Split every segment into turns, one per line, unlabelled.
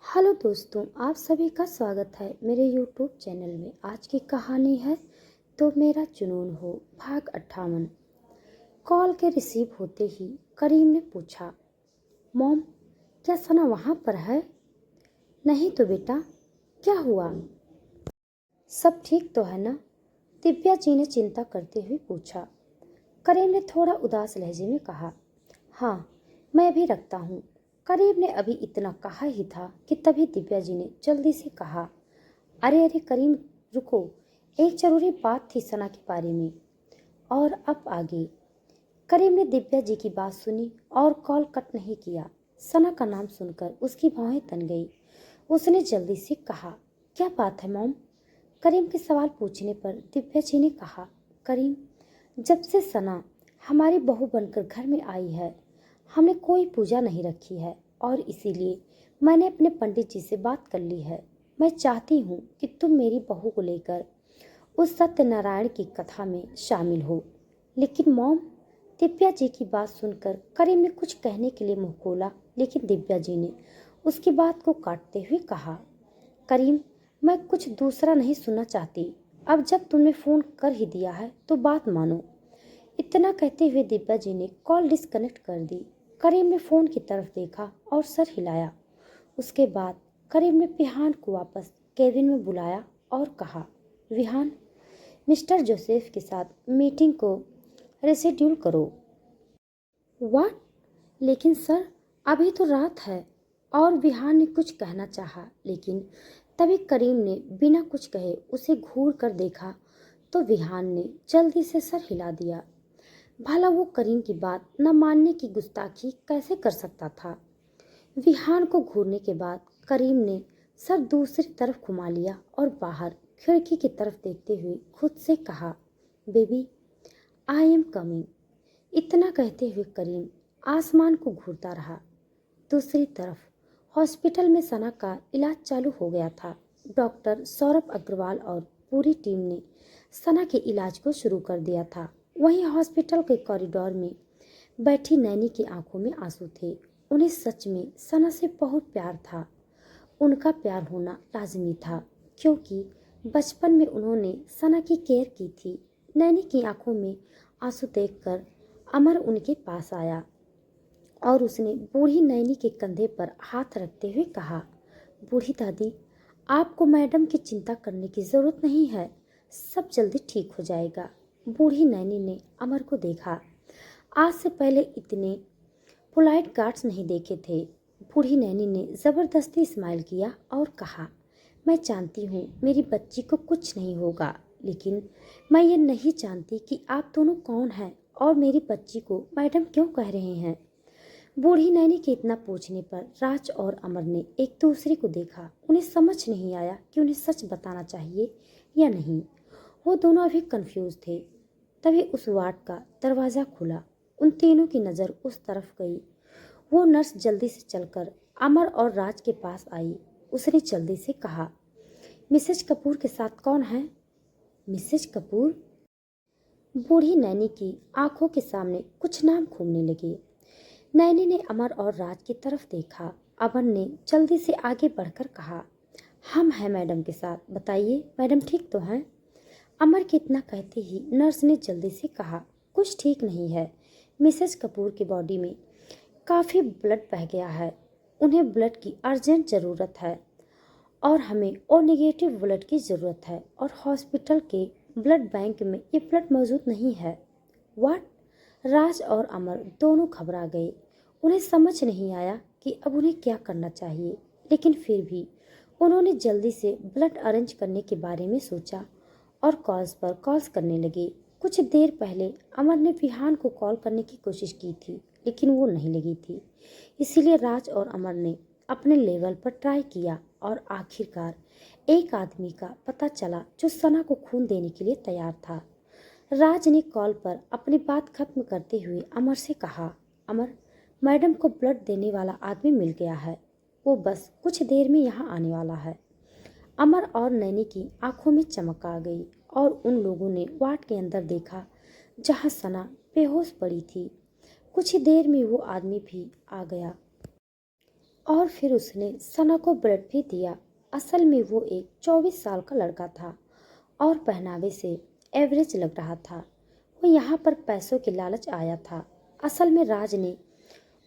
Hello दोस्तों, आप सभी का स्वागत है मेरे यूट्यूब चैनल में। आज की कहानी है तो मेरा जुनून हो, भाग 58। कॉल के रिसीव होते ही करीम ने पूछा, मॉम, क्या सना वहाँ पर है? नहीं तो बेटा, क्या हुआ? सब ठीक तो है ना? दिव्या जी ने चिंता करते हुए पूछा। करीम ने थोड़ा उदास लहजे में कहा, हाँ, मैं भी रखता हूँ। करीम ने अभी इतना कहा ही था कि तभी दिव्या जी ने जल्दी से कहा, अरे अरे करीम, रुको, एक जरूरी बात थी सना के बारे में। और अब आगे। करीम ने दिव्या जी की बात सुनी और कॉल कट नहीं किया। सना का नाम सुनकर उसकी भौहें तन गई। उसने जल्दी से कहा, क्या बात है मॉम? करीम के सवाल पूछने पर दिव्या जी ने कहा, करीम, जब से सना हमारी बहू बनकर घर में आई है, हमने कोई पूजा नहीं रखी है और इसीलिए मैंने अपने पंडित जी से बात कर ली है। मैं चाहती हूँ कि तुम मेरी बहू को लेकर उस सत्यनारायण की कथा में शामिल हो। लेकिन मॉम, दिव्या जी की बात सुनकर करीम ने कुछ कहने के लिए मुंह खोला, लेकिन दिव्या जी ने उसकी बात को काटते हुए कहा, करीम, मैं कुछ दूसरा नहीं सुनना चाहती। अब जब तुमने फोन कर ही दिया है तो बात मानो। इतना कहते हुए दिव्या जी ने कॉल डिस्कनेक्ट कर दी। करीम ने फोन की तरफ देखा और सर हिलाया। उसके बाद करीम ने विहान को वापस केबिन में बुलाया और कहा, विहान, मिस्टर जोसेफ के साथ मीटिंग को रिशेड्यूल करो। व्हाट? लेकिन सर, अभी तो रात है। और विहान ने कुछ कहना चाहा, लेकिन तभी करीम ने बिना कुछ कहे उसे घूर कर देखा तो विहान ने जल्दी से सर हिला दिया। भला वो करीम की बात न मानने की गुस्ताखी कैसे कर सकता था? विहान को घूरने के बाद करीम ने सर दूसरी तरफ घुमा लिया और बाहर खिड़की की तरफ देखते हुए खुद से कहा, बेबी, आई एम कमिंग। इतना कहते हुए करीम आसमान को घूरता रहा। दूसरी तरफ हॉस्पिटल में सना का इलाज चालू हो गया था। डॉक्टर सौरभ अग्रवाल और पूरी टीम ने सना के इलाज को शुरू कर दिया था। वहीं हॉस्पिटल के कॉरिडोर में बैठी नैनी की आंखों में आंसू थे। उन्हें सच में सना से बहुत प्यार था। उनका प्यार होना लाजमी था, क्योंकि बचपन में उन्होंने सना की केयर की थी। नैनी की आंखों में आंसू देखकर अमर उनके पास आया और उसने बूढ़ी नैनी के कंधे पर हाथ रखते हुए कहा, बूढ़ी दादी, आपको मैडम की चिंता करने की जरूरत नहीं है। सब जल्दी ठीक हो जाएगा। बूढ़ी नैनी ने अमर को देखा। आज से पहले इतने पोलाइट गार्ड्स नहीं देखे थे। बूढ़ी नैनी ने जबरदस्ती स्माइल किया और कहा, मैं जानती हूँ मेरी बच्ची को कुछ नहीं होगा, लेकिन मैं ये नहीं जानती कि आप दोनों कौन हैं और मेरी बच्ची को मैडम क्यों कह रहे हैं। बूढ़ी नैनी के इतना पूछने पर राज और अमर ने एक दूसरे को देखा। उन्हें समझ नहीं आया कि उन्हें सच बताना चाहिए या नहीं। वो दोनों अभी कंफ्यूज थे। तभी उस वार्ड का दरवाजा खुला। उन तीनों की नज़र उस तरफ गई। वो नर्स जल्दी से चलकर अमर और राज के पास आई। उसने जल्दी से कहा, मिसेज कपूर के साथ कौन है? मिसेज कपूर? बूढ़ी नैनी की आंखों के सामने कुछ नाम घूमने लगे। नैनी ने अमर और राज की तरफ देखा। अमर ने जल्दी से आगे बढ़कर कहा, हम हैं मैडम के साथ, बताइए मैडम ठीक तो हैं? अमर के इतना कहते ही नर्स ने जल्दी से कहा, कुछ ठीक नहीं है। मिसेस कपूर की बॉडी में काफ़ी ब्लड बह गया है। उन्हें ब्लड की अर्जेंट ज़रूरत है और हमें ओ नेगेटिव ब्लड की ज़रूरत है और हॉस्पिटल के ब्लड बैंक में ये ब्लड मौजूद नहीं है। व्हाट? राज और अमर दोनों घबरा गए। उन्हें समझ नहीं आया कि अब उन्हें क्या करना चाहिए, लेकिन फिर भी उन्होंने जल्दी से ब्लड अरेंज करने के बारे में सोचा और कॉल्स पर कॉल्स करने लगे। कुछ देर पहले अमर ने विहान को कॉल करने की कोशिश की थी, लेकिन वो नहीं लगी थी। इसीलिए राज और अमर ने अपने लेवल पर ट्राई किया और आखिरकार एक आदमी का पता चला जो सना को खून देने के लिए तैयार था। राज ने कॉल पर अपनी बात खत्म करते हुए अमर से कहा, अमर, मैडम को ब्लड देने वाला आदमी मिल गया है। वो बस कुछ देर में यहाँ आने वाला है। अमर और नैनी की आंखों में चमक आ गई और उन लोगों ने वार्ड के अंदर देखा जहाँ सना बेहोश पड़ी थी। कुछ ही देर में वो आदमी भी आ गया। और फिर उसने सना को ब्रेड भी दिया। असल में वो एक 24 साल का लड़का था और पहनावे से एवरेज लग रहा था। वो यहाँ पर पैसों के लालच आया था। असल में राज ने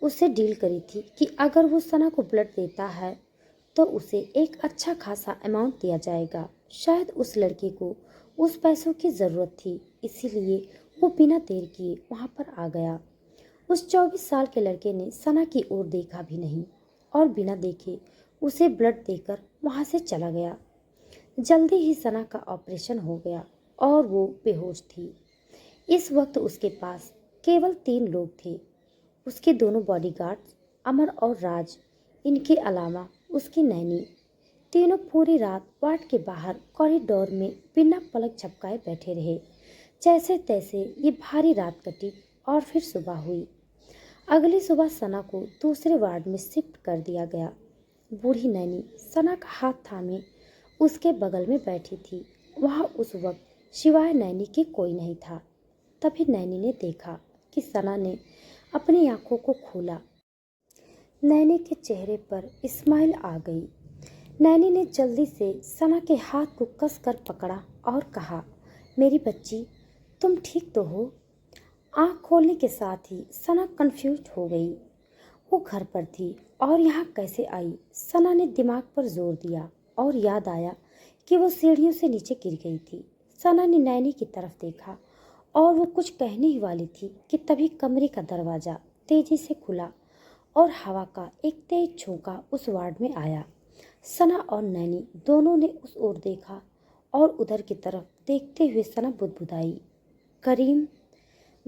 उससे डील करी थी कि अगर वो सना को ब्लड देता है तो उसे एक अच्छा खासा अमाउंट दिया जाएगा। शायद उस लड़के को उस पैसों की ज़रूरत थी, इसीलिए वो बिना देर किए वहाँ पर आ गया। उस 24 साल के लड़के ने सना की ओर देखा भी नहीं और बिना देखे उसे ब्लड देकर वहाँ से चला गया। जल्दी ही सना का ऑपरेशन हो गया और वो बेहोश थी। इस वक्त उसके पास केवल 3 लोग थे, उसके दोनों बॉडीगार्ड्स अमर और राज। इनके अलावा उसकी नैनी। तीनों पूरी रात वार्ड के बाहर कॉरिडोर में बिना पलक झपकाए बैठे रहे। जैसे तैसे ये भारी रात कटी और फिर सुबह हुई। अगली सुबह सना को दूसरे वार्ड में शिफ्ट कर दिया गया। बूढ़ी नैनी सना का हाथ थामे उसके बगल में बैठी थी। वहाँ उस वक्त सिवाय नैनी के कोई नहीं था। तभी नैनी ने देखा कि सना ने अपनी आंखों को खोला। नैनी के चेहरे पर स्माइल आ गई। नैनी ने जल्दी से सना के हाथ को कसकर पकड़ा और कहा, मेरी बच्ची, तुम ठीक तो हो? आँख खोलने के साथ ही सना कंफ्यूज हो गई। वो घर पर थी और यहाँ कैसे आई? सना ने दिमाग पर जोर दिया और याद आया कि वो सीढ़ियों से नीचे गिर गई थी। सना ने नैनी की तरफ देखा और वो कुछ कहने ही वाली थी कि तभी कमरे का दरवाज़ा तेजी से खुला और हवा का एक तेज झोंका उस वार्ड में आया। सना और नैनी दोनों ने उस ओर देखा और उधर की तरफ देखते हुए सना बुदबुदाई, करीम।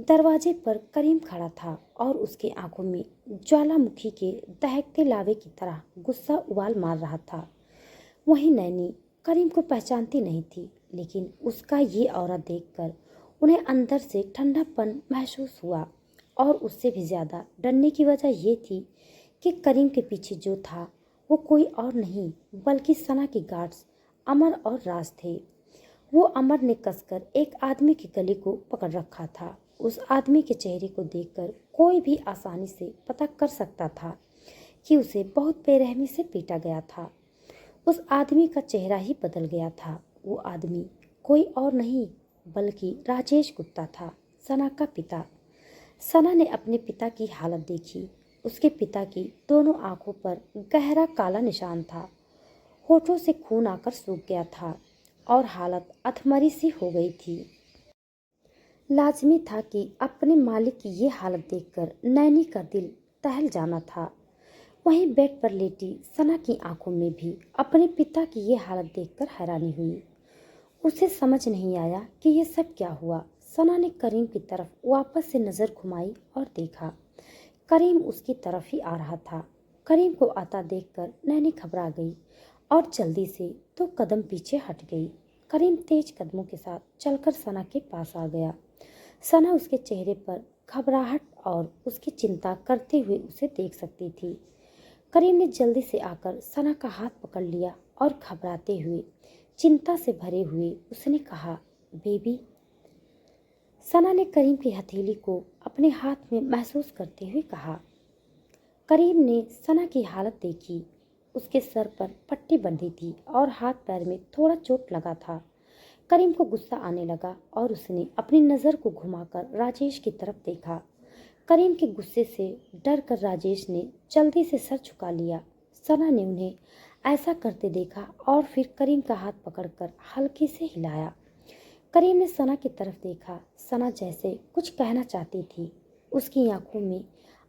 दरवाजे पर करीम खड़ा था और उसके आंखों में ज्वालामुखी के दहकते लावे की तरह गुस्सा उबाल मार रहा था। वहीं नैनी करीम को पहचानती नहीं थी, लेकिन उसका ये ऑरा देखकर उन्हें अंदर से ठंडापन महसूस हुआ और उससे भी ज़्यादा डरने की वजह ये थी कि करीम के पीछे जो था वो कोई और नहीं बल्कि सना के गार्ड्स अमर और राज थे। वो अमर ने कसकर एक आदमी के गले को पकड़ रखा था। उस आदमी के चेहरे को देखकर कोई भी आसानी से पता कर सकता था कि उसे बहुत बेरहमी से पीटा गया था। उस आदमी का चेहरा ही बदल गया था। वो आदमी कोई और नहीं बल्कि राजेश गुप्ता था, सना का पिता। सना ने अपने पिता की हालत देखी। उसके पिता की दोनों आंखों पर गहरा काला निशान था। होठों से खून आकर सूख गया था और हालत अधमरी सी हो गई थी। लाजमी था कि अपने मालिक की ये हालत देखकर नैनी का दिल दहल जाना था। वहीं बेड पर लेटी सना की आंखों में भी अपने पिता की ये हालत देखकर हैरानी हुई। उसे समझ नहीं आया कि ये सब क्या हुआ। सना ने करीम की तरफ वापस से नज़र घुमाई और देखा करीम उसकी तरफ ही आ रहा था। करीम को आता देखकर नैनी घबरा गई और जल्दी से 2 कदम पीछे हट गई। करीम तेज कदमों के साथ चलकर सना के पास आ गया। सना उसके चेहरे पर घबराहट और उसकी चिंता करते हुए उसे देख सकती थी। करीम ने जल्दी से आकर सना का हाथ पकड़ लिया और घबराते हुए, चिंता से भरे हुए उसने कहा, बेबी। सना ने करीम की हथेली को अपने हाथ में महसूस करते हुए कहा। करीम ने सना की हालत देखी। उसके सर पर पट्टी बंधी थी और हाथ पैर में थोड़ा चोट लगा था। करीम को गुस्सा आने लगा और उसने अपनी नज़र को घुमाकर राजेश की तरफ देखा। करीम के गुस्से से डर कर राजेश ने जल्दी से सर झुका लिया। सना ने उन्हें ऐसा करते देखा और फिर करीम का हाथ पकड़कर हल्के से हिलाया। करीम ने सना की तरफ देखा। सना जैसे कुछ कहना चाहती थी। उसकी आंखों में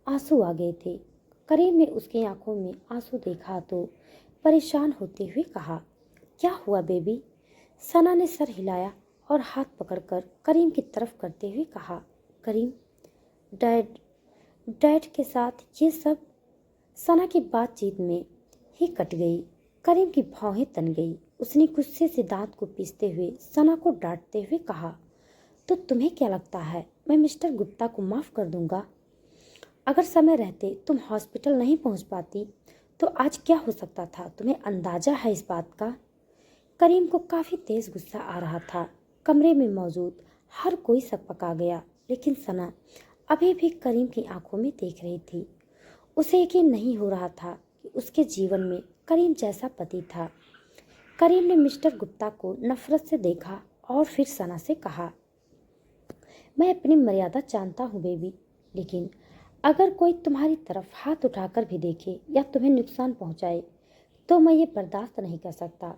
आंसू आ गए थे। करीम ने उसकी आंखों में आंसू देखा तो परेशान होते हुए कहा, क्या हुआ बेबी? सना ने सर हिलाया और हाथ पकड़कर करीम की तरफ करते हुए कहा, करीम, डैड डैड के साथ ये सब। सना की बातचीत में ही कट गई। करीम की भौहें तन गई। उसने गुस्से से दांत को पीसते हुए सना को डांटते हुए कहा, तो तुम्हें क्या लगता है मैं मिस्टर गुप्ता को माफ़ कर दूंगा? अगर समय रहते तुम हॉस्पिटल नहीं पहुंच पाती तो आज क्या हो सकता था, तुम्हें अंदाजा है इस बात का? करीम को काफ़ी तेज़ गुस्सा आ रहा था। कमरे में मौजूद हर कोई सकपका गया, लेकिन सना अभी भी करीम की आंखों में देख रही थी। उसे यकीन नहीं हो रहा था कि उसके जीवन में करीम जैसा पति था। करीम ने मिस्टर गुप्ता को नफरत से देखा और फिर सना से कहा, मैं अपनी मर्यादा जानता हूँ बेबी, लेकिन अगर कोई तुम्हारी तरफ हाथ उठाकर भी देखे या तुम्हें नुकसान पहुँचाए तो मैं ये बर्दाश्त नहीं कर सकता।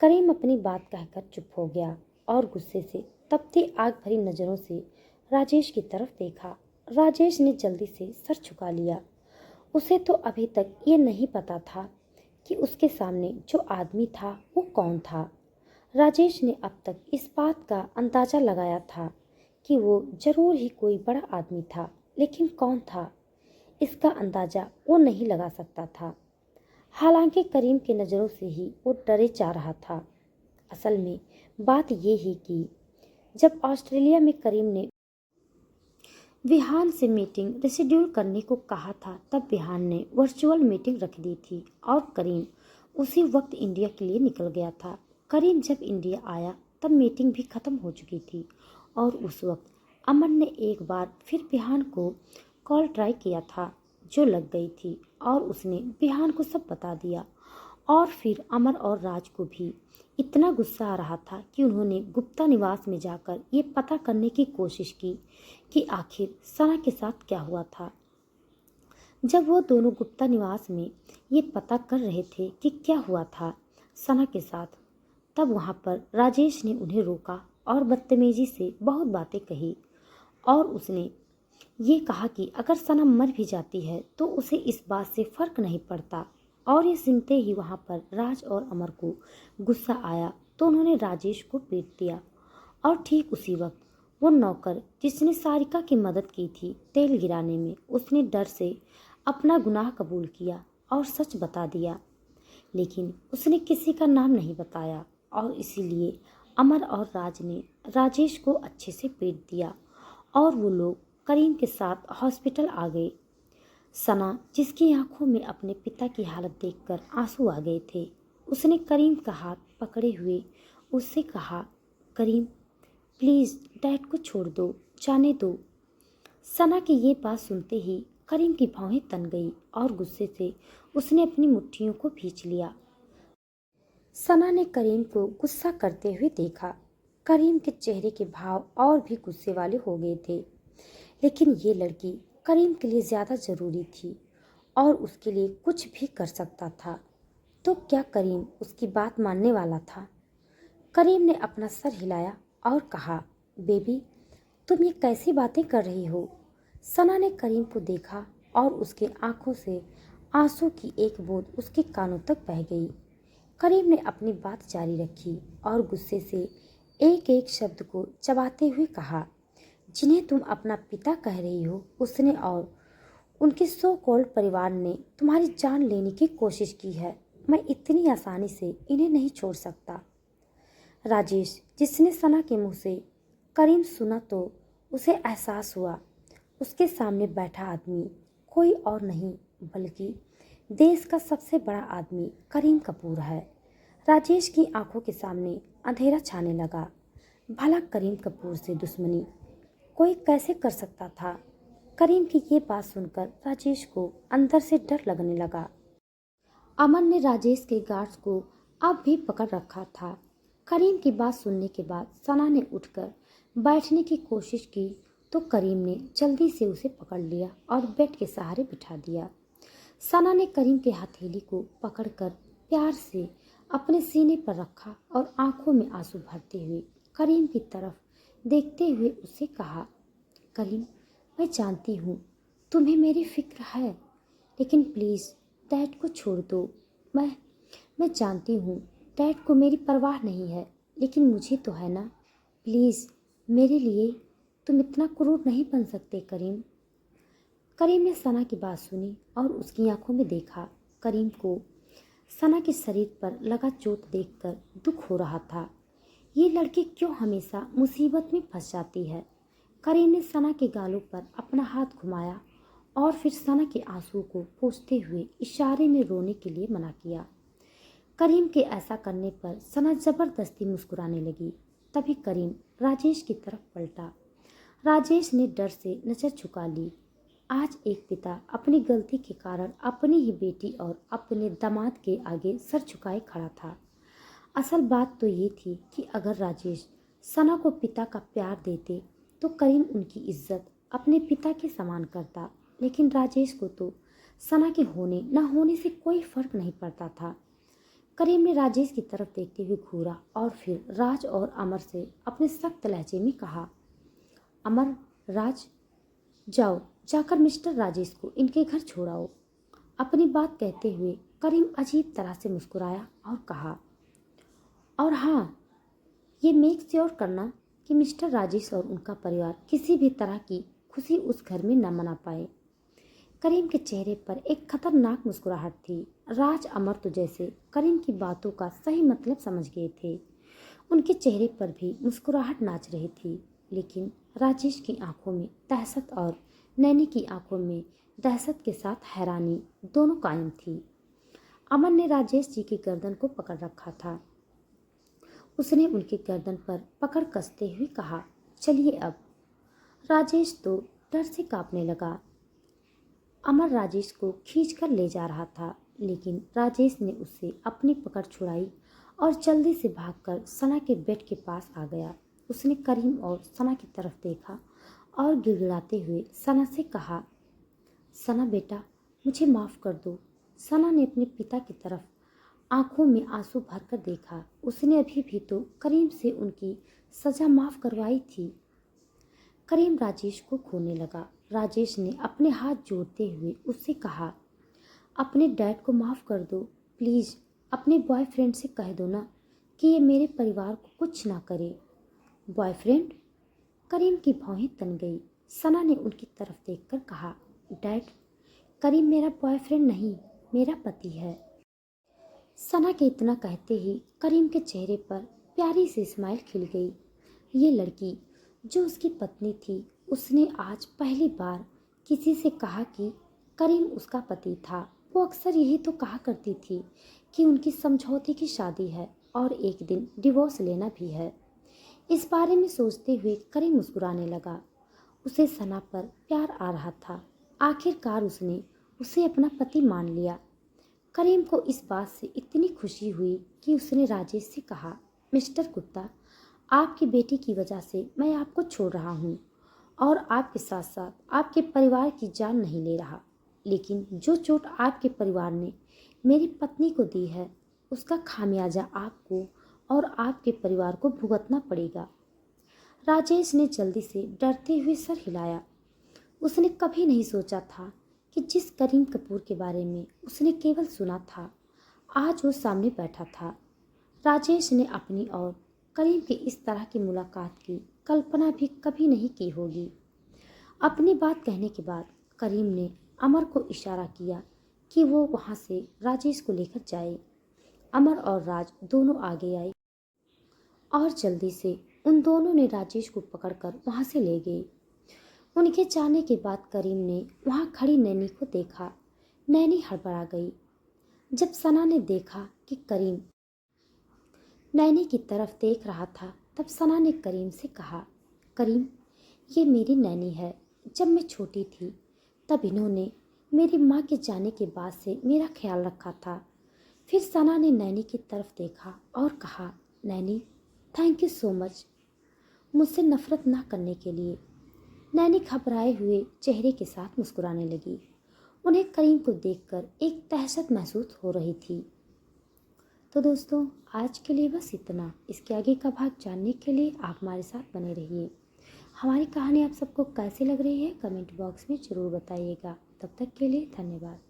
करीम अपनी बात कहकर चुप हो गया और गुस्से से तपती आग भरी नज़रों से राजेश की तरफ देखा। राजेश ने जल्दी से सर झुका लिया। उसे तो अभी तक ये नहीं पता था कि उसके सामने जो आदमी था वो कौन था। राजेश ने अब तक इस बात का अंदाज़ा लगाया था कि वो जरूर ही कोई बड़ा आदमी था, लेकिन कौन था इसका अंदाज़ा वो नहीं लगा सकता था। हालांकि करीम की नज़रों से ही वो डरे जा रहा था। असल में बात ये ही कि जब ऑस्ट्रेलिया में करीम ने विहान से मीटिंग रिशेड्यूल करने को कहा था, तब विहान ने वर्चुअल मीटिंग रख दी थी और करीम उसी वक्त इंडिया के लिए निकल गया था। करीम जब इंडिया आया तब मीटिंग भी ख़त्म हो चुकी थी और उस वक्त अमन ने एक बार फिर विहान को कॉल ट्राई किया था, जो लग गई थी और उसने विहान को सब बता दिया। और फिर अमर और राज को भी इतना गुस्सा आ रहा था कि उन्होंने गुप्ता निवास में जाकर ये पता करने की कोशिश की कि आखिर सना के साथ क्या हुआ था। जब वो दोनों गुप्ता निवास में ये पता कर रहे थे कि क्या हुआ था सना के साथ, तब वहाँ पर राजेश ने उन्हें रोका और बदतमीजी से बहुत बातें कही और उसने ये कहा कि अगर सना मर भी जाती है तो उसे इस बात से फ़र्क नहीं पड़ता। और ये सुनते ही वहाँ पर राज और अमर को गुस्सा आया तो उन्होंने राजेश को पीट दिया। और ठीक उसी वक्त वो नौकर जिसने सारिका की मदद की थी तेल गिराने में, उसने डर से अपना गुनाह कबूल किया और सच बता दिया, लेकिन उसने किसी का नाम नहीं बताया और इसीलिए अमर और राज ने राजेश को अच्छे से पीट दिया और वो लोग करीम के साथ हॉस्पिटल आ गए। सना, जिसकी आंखों में अपने पिता की हालत देखकर आंसू आ गए थे, उसने करीम का हाथ पकड़े हुए उससे कहा, करीम प्लीज़ डैड को छोड़ दो, जाने दो। सना की ये बात सुनते ही करीम की भौहें तन गई और गुस्से से उसने अपनी मुट्ठियों को भींच लिया। सना ने करीम को गुस्सा करते हुए देखा। करीम के चेहरे के भाव और भी गुस्से वाले हो गए थे, लेकिन ये लड़की करीम के लिए ज़्यादा ज़रूरी थी और उसके लिए कुछ भी कर सकता था। तो क्या करीम उसकी बात मानने वाला था? करीम ने अपना सर हिलाया और कहा, बेबी तुम ये कैसी बातें कर रही हो? सना ने करीम को देखा और उसके आंखों से आंसू की एक बूंद उसके कानों तक बह गई। करीम ने अपनी बात जारी रखी और गुस्से से एक एक शब्द को चबाते हुए कहा, जिन्हें तुम अपना पिता कह रही हो, उसने और उनके सो कॉल्ड परिवार ने तुम्हारी जान लेने की कोशिश की है। मैं इतनी आसानी से इन्हें नहीं छोड़ सकता। राजेश, जिसने सना के मुंह से करीम सुना तो उसे एहसास हुआ उसके सामने बैठा आदमी कोई और नहीं बल्कि देश का सबसे बड़ा आदमी करीम कपूर है। राजेश की आंखों के सामने अंधेरा छाने लगा। भला करीम कपूर से दुश्मनी कोई कैसे कर सकता था? करीम की ये बात सुनकर राजेश को अंदर से डर लगने लगा। अमन ने राजेश के गार्ड्स को अब भी पकड़ रखा था। करीम की बात सुनने के बाद सना ने उठकर बैठने की कोशिश की तो करीम ने जल्दी से उसे पकड़ लिया और बेड के सहारे बिठा दिया। सना ने करीम के हथेली को पकड़कर प्यार से अपने सीने पर रखा और आंखों में आंसू भरते हुए करीम की तरफ देखते हुए उससे कहा, करीम मैं जानती हूँ तुम्हें मेरी फिक्र है, लेकिन प्लीज़ डैड को छोड़ दो। मैं जानती हूँ डैड को मेरी परवाह नहीं है, लेकिन मुझे तो है ना। प्लीज़ मेरे लिए तुम इतना क्रूर नहीं बन सकते करीम। करीम ने सना की बात सुनी और उसकी आंखों में देखा। करीम को सना के शरीर पर लगा चोट देखकर दुख हो रहा था। ये लड़की क्यों हमेशा मुसीबत में फंस जाती है? करीम ने सना के गालों पर अपना हाथ घुमाया और फिर सना के आंसू को पोंछते हुए इशारे में रोने के लिए मना किया। करीम के ऐसा करने पर सना जबरदस्ती मुस्कुराने लगी। तभी करीम राजेश की तरफ पलटा। राजेश ने डर से नजर झुका ली आज एक पिता अपनी गलती के कारण अपनी ही बेटी और अपने दामाद के आगे सर झुकाए खड़ा था। असल बात तो ये थी कि अगर राजेश सना को पिता का प्यार देते तो करीम उनकी इज्जत अपने पिता के समान करता, लेकिन राजेश को तो सना के होने न होने से कोई फर्क नहीं पड़ता था। करीम ने राजेश की तरफ देखते हुए घूरा और फिर राज और अमर से अपने सख्त लहजे में कहा, अमर, राज, जाओ जाकर मिस्टर राजेश को इनके घर छोड़ाओ। अपनी बात कहते हुए करीम अजीब तरह से मुस्कुराया और कहा, और हाँ, ये मेक श्योर करना कि मिस्टर राजेश और उनका परिवार किसी भी तरह की खुशी उस घर में न मना पाए। करीम के चेहरे पर एक खतरनाक मुस्कुराहट थी। राज अमर तो जैसे करीम की बातों का सही मतलब समझ गए थे। उनके चेहरे पर भी मुस्कुराहट नाच रही थी, लेकिन राजेश की आंखों में दहशत और नैनी की आंखों में दहशत के साथ हैरानी दोनों कायम थी। अमन ने राजेश जी की गर्दन को पकड़ रखा था। उसने उनकी गर्दन पर पकड़ कसते हुए कहा, चलिए अब। राजेश तो डर से कांपने लगा। अमर राजेश को खींचकर ले जा रहा था, लेकिन राजेश ने उससे अपनी पकड़ छुड़ाई और जल्दी से भागकर सना के बेड के पास आ गया। उसने करीम और सना की तरफ देखा और गिड़गिड़ाते हुए सना से कहा, सना बेटा, मुझे माफ़ कर दो। सना ने अपने पिता की तरफ आंखों में आंसू भरकर देखा। उसने अभी भी तो करीम से उनकी सज़ा माफ़ करवाई थी। करीम राजेश को खोने लगा। राजेश ने अपने हाथ जोड़ते हुए उससे कहा, अपने डैड को माफ़ कर दो प्लीज़। अपने बॉयफ्रेंड से कह दो ना कि ये मेरे परिवार को कुछ ना करे। बॉयफ्रेंड? करीम की भौहें तन गई। सना ने उनकी तरफ देखकर कहा, डैड, करीम मेरा बॉयफ्रेंड नहीं, मेरा पति है। सना के इतना कहते ही करीम के चेहरे पर प्यारी सी स्माइल खिल गई। ये लड़की जो उसकी पत्नी थी, उसने आज पहली बार किसी से कहा कि करीम उसका पति था। वो अक्सर यही तो कहा करती थी कि उनकी समझौते की शादी है और एक दिन डिवोर्स लेना भी है। इस बारे में सोचते हुए करीम मुस्कुराने लगा। उसे सना पर प्यार आ रहा था। आखिरकार उसने उसे अपना पति मान लिया। करीम को इस बात से इतनी खुशी हुई कि उसने राजेश से कहा, मिस्टर गुप्ता, आपकी बेटी की वजह से मैं आपको छोड़ रहा हूँ और आपके साथ साथ आपके परिवार की जान नहीं ले रहा, लेकिन जो चोट आपके परिवार ने मेरी पत्नी को दी है, उसका खामियाजा आपको और आपके परिवार को भुगतना पड़ेगा। राजेश ने जल्दी से डरते हुए सर हिलाया। उसने कभी नहीं सोचा था कि जिस करीम कपूर के बारे में उसने केवल सुना था, आज वो सामने बैठा था। राजेश ने अपनी और करीम की इस तरह की मुलाकात की कल्पना भी कभी नहीं की होगी। अपनी बात कहने के बाद करीम ने अमर को इशारा किया कि वो वहाँ से राजेश को लेकर जाए। अमर और राज दोनों आगे आए और जल्दी से उन दोनों ने राजेश को पकड़कर वहाँ से ले गए। उनके जाने के बाद करीम ने वहाँ खड़ी नैनी को देखा। नैनी हड़बड़ा गई। जब सना ने देखा कि करीम नैनी की तरफ देख रहा था, तब सना ने करीम से कहा, करीम, ये मेरी नैनी है। जब मैं छोटी थी तब इन्होंने मेरी माँ के जाने के बाद से मेरा ख्याल रखा था। फिर सना ने नैनी की तरफ देखा और कहा, Naini, thank you so much मुझसे नफरत ना करने के लिए। नैनी घबराए हुए चेहरे के साथ मुस्कुराने लगी। उन्हें करीम को देखकर एक दहशत महसूस हो रही थी। तो दोस्तों, आज के लिए बस इतना। इसके आगे का भाग जानने के लिए आप हमारे साथ बने रहिए। हमारी कहानी आप सबको कैसी लग रही है कमेंट बॉक्स में ज़रूर बताइएगा। तब तक के लिए धन्यवाद।